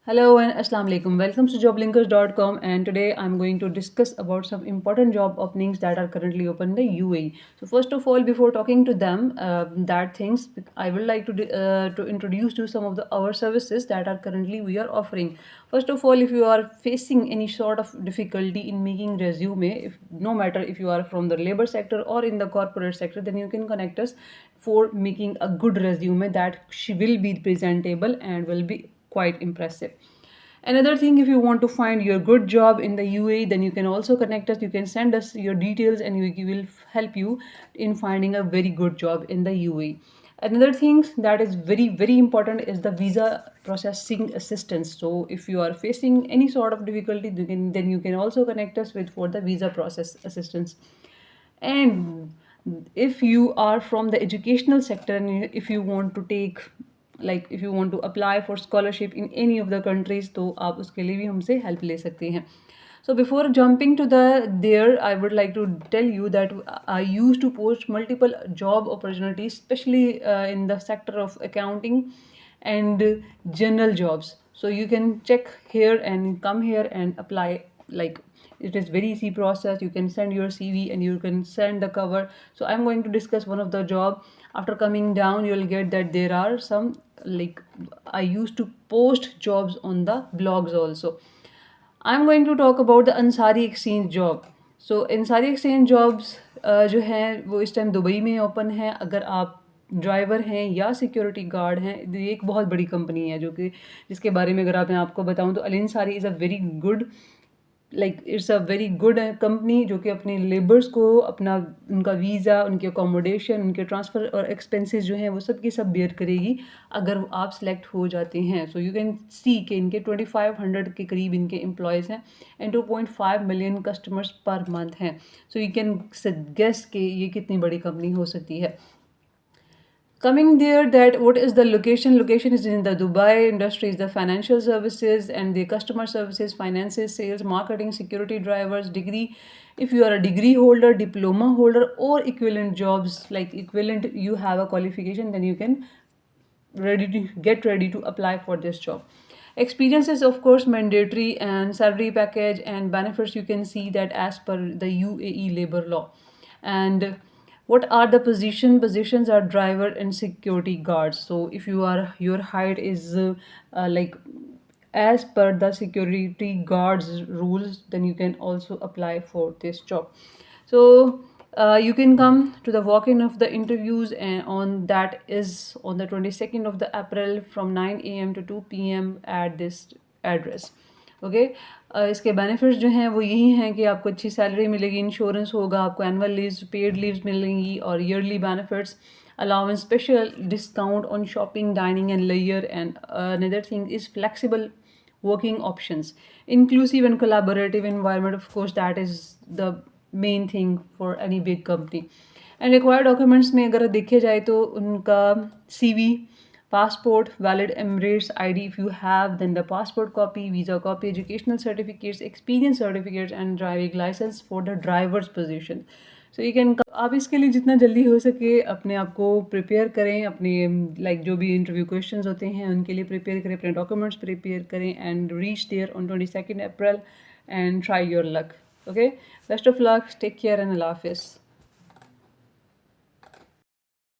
Hello and Assalamu alaikum. Welcome to joblinkers.com, and today I'm going to discuss about some important job openings that are currently open in the UAE. So first of all, before talking to them, that things I would like to introduce to some of the our services that are currently we are offering. First of all, if you are facing any sort of difficulty in making resume, if no matter if you are from the labor sector or in the corporate sector, then you can connect us for making a good resume that she will be presentable and will be quite impressive. Another thing, if you want to find your good job in the UAE, then you can also connect us. You can send us your details and we will help you in finding a very good job in the UAE. Another thing that is very important is the visa processing assistance. So if you are facing any sort of difficulty, then you can also connect us with for the visa process assistance. And if you are from the educational sector and if you want to take like if you want to apply for scholarship in any of the countries, तो आप उसके लिए भी हमसे help ले सकते हैं. So before jumping to there, I would like to tell you that I used to post multiple job opportunities, especially in the sector of accounting and general jobs. So you can check here and come here and apply. Like, it is very easy process. You can send your CV and you can send the cover. So I'm going to discuss one of the job. After coming down, you'll get that there are some, like, I used to post jobs on the blogs also. I'm going to talk about the Ansari Exchange job. So Ansari Exchange jobs जो हैं वो इस time Dubai में open है. अगर आप driver हैं या सिक्योरिटी गार्ड हैं, ये एक बहुत बड़ी कंपनी है जो कि जिसके बारे में अगर मैं आपको बताऊं तो Al Ansari is a very good, like it's a very good company जो कि अपने लेबर्स को अपना उनका वीज़ा, उनके अकोमोडेशन, उनके ट्रांसफ़र और एक्सपेंसेस जो हैं वो सब की सब बेयर करेगी अगर आप सेलेक्ट हो जाते हैं. सो यू कैन सी कि इनके 2500 के करीब इनके एम्प्लॉयज़ हैं and 2.5 million customers per month हैं. सो यू कैन गेस कि ये कितनी बड़ी कंपनी हो सकती है. Coming there, that what is the location is in the Dubai. Industry is the financial services and the customer services, finances, sales, marketing, security, drivers, degree. If you are a degree holder, diploma holder, or equivalent jobs, like equivalent, you have a qualification, then you can get ready to apply for this job. Experience is of course mandatory, and salary package and benefits you can see that as per the UAE labor law. And what are the positions are driver and security guards. So if you are, your height is like as per the security guards rules, then you can also apply for this job. So you can come to the walk-in of the interviews, and on that is on the 22nd of the April from 9 a.m. to 2 p.m. at this address. Okay. इसके benefits जो हैं वो यही हैं कि आपको अच्छी salary मिलेगी, इंश्योरेंस होगा, आपको एनुअल लीव्स, पेड लीव्स मिलेंगी और yearly benefits, allowance, special discount on shopping, dining and leisure, and another thing is flexible working options, inclusive and collaborative environment. Of course, that is the main thing for any big company. And required documents में अगर देखे जाए तो उनका CV, passport, valid Emirates ID if you have, then the passport copy, visa copy, educational certificates, experience certificates, and driving license for the driver's position. So you can, आप इसके लिए जितना जल्दी हो सके अपने आप को प्रिपेयर करें, अपने लाइक जो भी इंटरव्यू क्वेश्चंस होते हैं उनके लिए प्रिपेयर करें, अपने डॉक्यूमेंट्स प्रिपेयर करें and reach there on 22nd April and try your luck. Okay, best of luck, take care and Allah Hafiz.